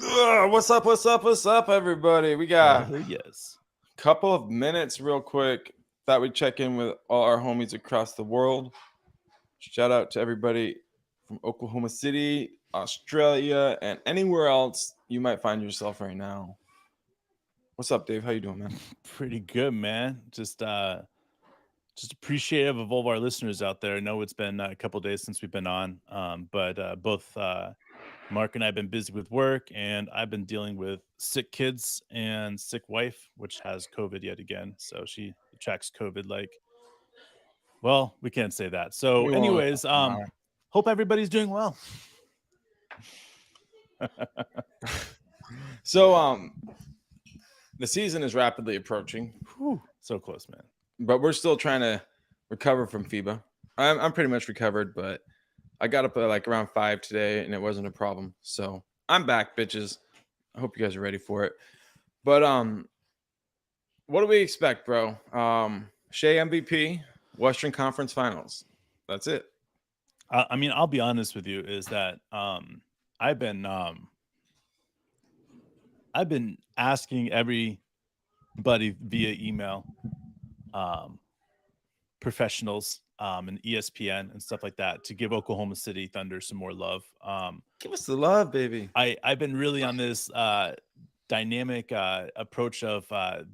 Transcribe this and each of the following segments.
What's up? What's up, everybody? We got Oh, yes. a couple of minutes real quick. Thought we'd check in with all our homies across the world. Shout out to everybody from Oklahoma City, Australia, and anywhere else you might find yourself right now. What's up, Dave? How you doing, man? Pretty good, man. Just appreciative of all of our listeners out there. I know it's been a couple days since we've been on, but both Mark and I have been busy with work, and I've been dealing with sick kids and sick wife, which has COVID yet again. So she tracks COVID like, well, we can't say that. So, We won't. anyways, hope everybody's doing well. So, the season is rapidly approaching. Whew, so close, man. But we're still trying to recover from FIBA. I'm pretty much recovered, but I got up at like around 5 today, and it wasn't a problem. So I'm back, bitches. I hope you guys are ready for it. But what do we expect, bro? Shea MVP, Western Conference Finals. That's it. I mean, I'll be honest with you, is that I've been asking everybody via email, professionals and ESPN and stuff like that, to give Oklahoma City Thunder some more love. Give us the love, baby. I've been really on this dynamic approach of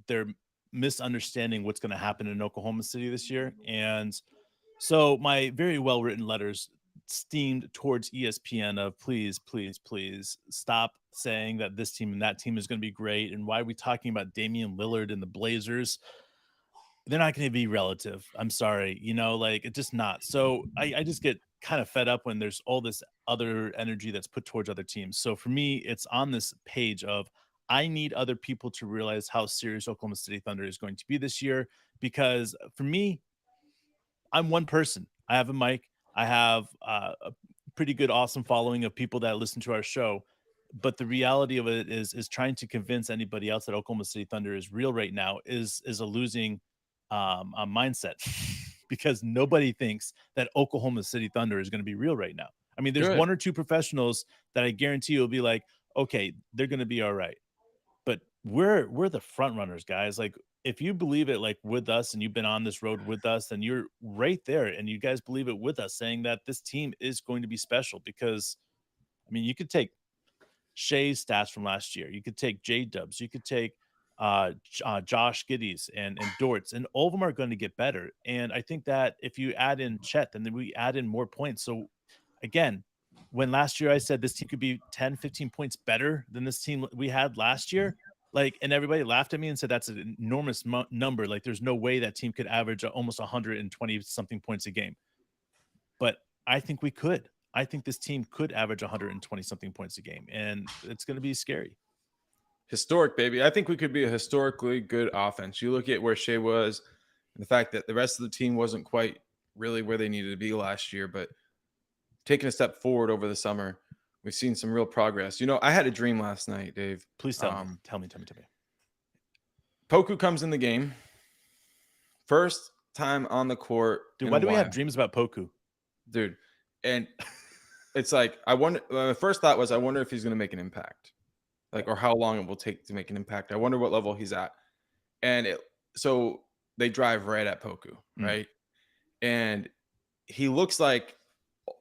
they're misunderstanding what's going to happen in Oklahoma City this year. And so my very well-written letters steamed towards ESPN of please stop saying that this team and that team is going to be great. And why are we talking about Damian Lillard and the Blazers? They're not going to be relative. I'm sorry. Like, it's just not. So I just get kind of fed up when there's all this other energy that's put towards other teams. So for me, it's on this page of I need other people to realize how serious Oklahoma City Thunder is going to be this year. Because for me, I'm one person. I have a mic. I have a pretty good, awesome following of people that listen to our show. But the reality of it is trying to convince anybody else that Oklahoma City Thunder is real right now is a losing a mindset because nobody thinks that Oklahoma City Thunder is going to be real right now. I mean, there's one or two professionals that I guarantee you will be like, okay, they're going to be all right. But we're the front runners, guys. Like, if you believe it, like with us, and you've been on this road with us, then you're right there, and you guys believe it with us, saying that this team is going to be special. Because, I mean, you could take Shea's stats from last year, you could take J Dubs, you could take Josh Giddies and Dortz, and all of them are going to get better. And I think that if you add in Chet, then we add in more points. So again, when last year I said this team could be 10, 15 points better than this team we had last year, like, and everybody laughed at me and said that's an enormous number. Like, there's no way that team could average almost 120 something points a game. But I think we could. I think this team could average 120 something points a game, and it's going to be scary. Historic, baby. I think we could be a historically good offense. You look at where Shea was and the fact that the rest of the team wasn't quite really where they needed to be last year, but taking a step forward over the summer, we've seen some real progress. I had a dream last night, Dave. Please tell me. Tell me. Poku comes in the game. First time on the court. Dude, why do we have dreams about Poku? Dude, and it's like, I wonder, the first thought was, I wonder if he's going to make an impact. Like, or how long it will take to make an impact. I wonder what level he's at. And so they drive right at Poku, right? And he looks like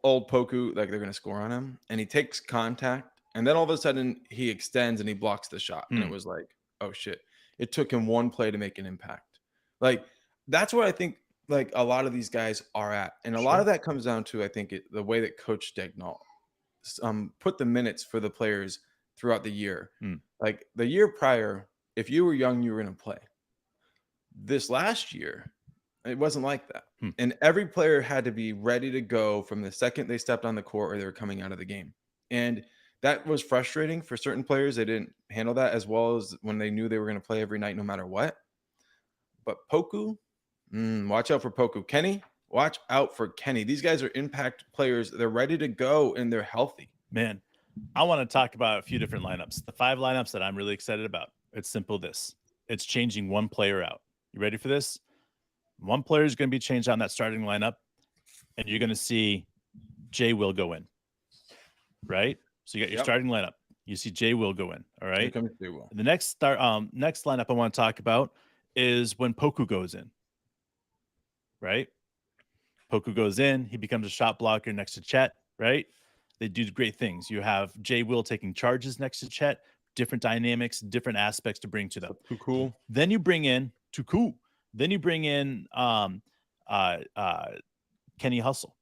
old Poku, like they're going to score on him. And he takes contact. And then all of a sudden he extends and he blocks the shot. And it was like, oh shit. It took him one play to make an impact. Like, that's what I think, like, a lot of these guys are at. And a lot of that comes down to, I think, the way that Coach Dagnall put the minutes for the players throughout the year. Like, the year prior, if you were young, you were going to play. This last year, it wasn't like that. And every player had to be ready to go from the second they stepped on the court or they were coming out of the game. And that was frustrating for certain players. They didn't handle that as well as when they knew they were going to play every night no matter what. But Poku, watch out for Poku. Kenny, watch out for Kenny. These guys are impact players. They're ready to go and they're healthy. Man, I want to talk about a few different lineups. The 5 lineups that I'm really excited about. It's simple this. It's changing one player out. You ready for this? One player is going to be changed on that starting lineup, and you're going to see Jay Will go in. Right? So you got your starting lineup. You see Jay Will go in. All Here right. comes Jay Will. The next lineup I want to talk about is when Poku goes in. Right. Poku goes in. He becomes a shot blocker next to Chet. Right. They do great things. You have Jay Will taking charges next to Chet. Different dynamics, different aspects to bring to them. Too cool. Then you bring in Tuku. Then you bring in Kenny Hustle.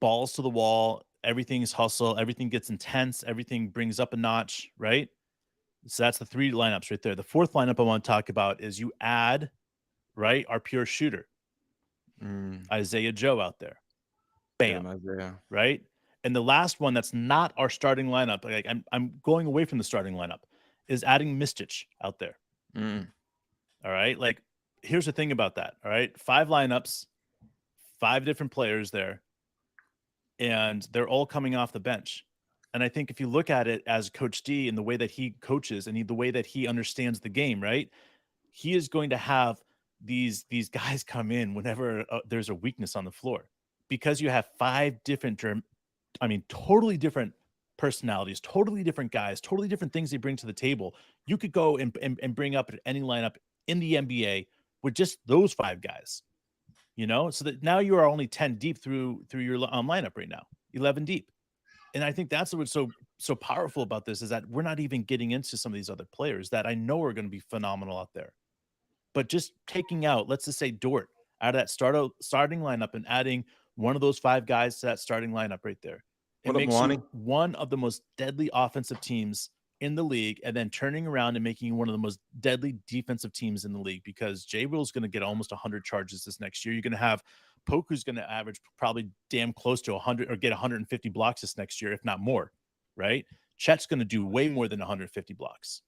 Balls to the wall. Everything's hustle. Everything gets intense. Everything brings up a notch, right? So that's the 3 lineups right there. The 4th lineup I want to talk about is you add, right, our pure shooter, Isaiah Joe out there. Bam. Isaiah. Right? And the last one that's not our starting lineup, like I'm going away from the starting lineup, is adding Mistic out there. All right? Like, here's the thing about that, all right? 5 lineups, 5 different players there, and they're all coming off the bench. And I think if you look at it as Coach D and the way that he coaches and the way that he understands the game, right? He is going to have these guys come in whenever there's a weakness on the floor, because you have 5 different, totally different personalities, totally different guys, totally different things they bring to the table. You could go and bring up any lineup in the NBA with just those 5 guys, so that now you are only 10 deep through your lineup right now, 11 deep. And I think that's what's so powerful about this, is that we're not even getting into some of these other players that I know are going to be phenomenal out there. But just taking out, let's just say, Dort out of that starting lineup and adding one of those 5 guys to that starting lineup right there, it makes you one of the most deadly offensive teams in the league, and then turning around and making you one of the most deadly defensive teams in the league, because Jay Will's going to get almost 100 charges this next year. You're going to have Poku's going to average probably damn close to 100 or get 150 blocks this next year, if not more, right? Chet's going to do way more than 150 blocks.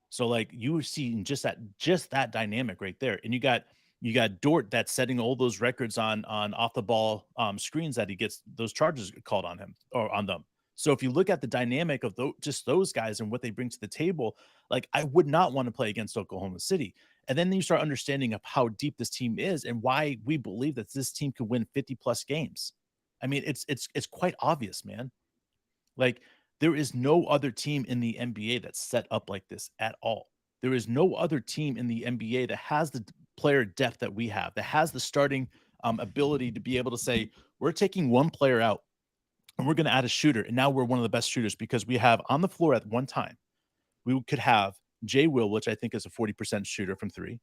So like you see just that dynamic right there. And you got Dort that's setting all those records on off the ball screens that he gets those charges called on him or on them. So if you look at the dynamic of just those guys and what they bring to the table, like I would not want to play against Oklahoma City. And then you start understanding of how deep this team is and why we believe that this team could win 50 plus games. I mean, it's quite obvious, man. Like there is no other team in the NBA that's set up like this at all. There is no other team in the NBA that has the player depth that we have, that has the starting ability to be able to say, we're taking one player out and we're going to add a shooter. And now we're one of the best shooters, because we have on the floor at one time, we could have Jay Will, which I think is a 40% shooter from 3.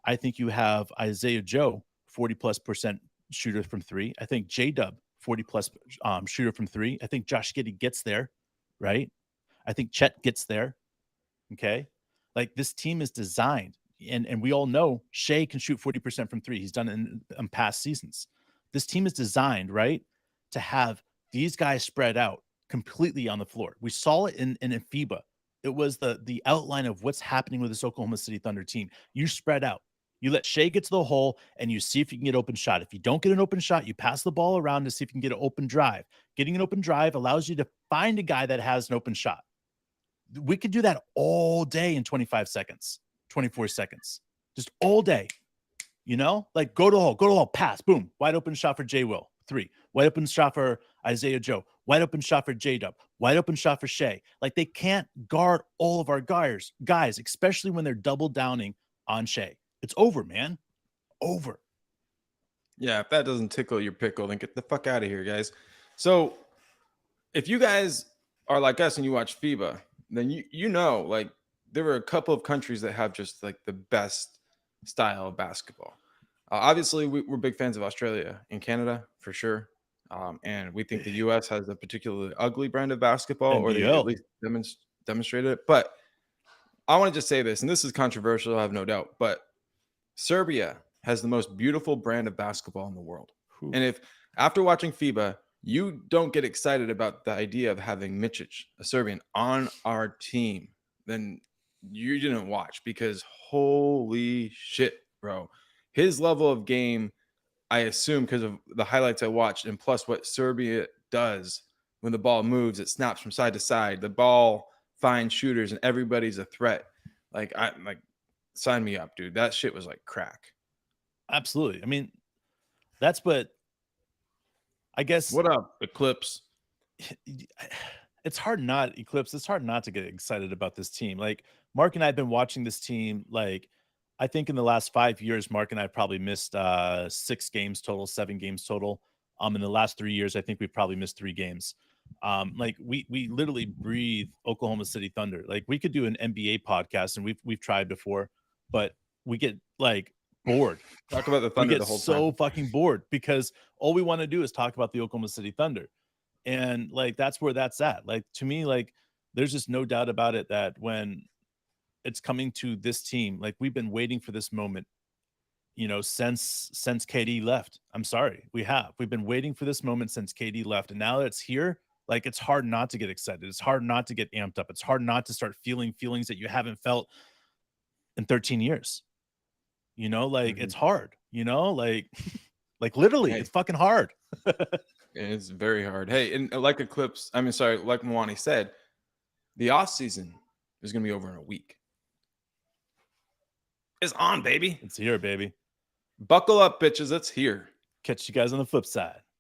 I think you have Isaiah Joe, 40+% shooter from 3. I think J-Dub, 40+ shooter from 3. I think Josh Giddey gets there, right? I think Chet gets there. Okay. Like this team is designed, and we all know Shea can shoot 40% from 3. He's done it in past seasons. This team is designed, right, to have these guys spread out completely on the floor. We saw it in FIBA. It was the outline of what's happening with this Oklahoma City Thunder team. You spread out. You let Shea get to the hole and you see if you can get open shot. If you don't get an open shot, you pass the ball around to see if you can get an open drive. Getting an open drive allows you to find a guy that has an open shot. We could do that all day in 25 seconds, 24 seconds, just all day. Like go to the hole, pass, boom, wide open shot for Jay Will, 3, wide open shot for Isaiah Joe, wide open shot for J-Dub, wide open shot for Shea. Like they can't guard all of our guys, especially when they're double downing on Shea. It's over, man. Over. Yeah, if that doesn't tickle your pickle, then get the fuck out of here, guys. So if you guys are like us and you watch FIBA, then you know, like there were a couple of countries that have just like the best style of basketball. Obviously, we're big fans of Australia and Canada for sure. And we think the U.S. has a particularly ugly brand of basketball, or they at least demonstrated it. But I want to just say this, and this is controversial, I have no doubt, but Serbia has the most beautiful brand of basketball in the world. Ooh. And if after watching FIBA, you don't get excited about the idea of having Micic, a Serbian, on our team, then you didn't watch, because holy shit, bro. His level of game, I assume because of the highlights I watched, and plus what Serbia does when the ball moves, it snaps from side to side. The ball finds shooters and everybody's a threat. Like sign me up, dude. That shit was like crack. Absolutely. I mean, that's what I guess. What up, Eclipse? it's hard not Eclipse. It's hard not to get excited about this team. Like Mark and I have been watching this team. Like I think in the last 5 years, Mark and I probably missed 6 games total, 7 games total. In the last 3 years, I think we've probably missed 3 games. Like we literally breathe Oklahoma City Thunder. Like we could do an NBA podcast, and we've tried before, but we get like bored. Talk about the We Thunder get the whole so time. fucking bored because all we want to do is talk about the Oklahoma City Thunder. And like that's where that's at. Like to me, like there's just no doubt about it that when it's coming to this team, like we've been waiting for this moment, since KD left. I'm sorry, we've been waiting for this moment since KD left, and now that it's here, like it's hard not to get excited. It's hard not to get amped up. It's hard not to start feeling feelings that you haven't felt in 13 years. Like Mhm. it's hard, like like literally Hey, it's fucking hard. it's very hard. Hey, and like Eclipse, I mean, sorry, like Mwani said, the off season is going to be over in a week. It's on, baby. It's here, baby. Buckle up, bitches. It's here. Catch you guys on the flip side.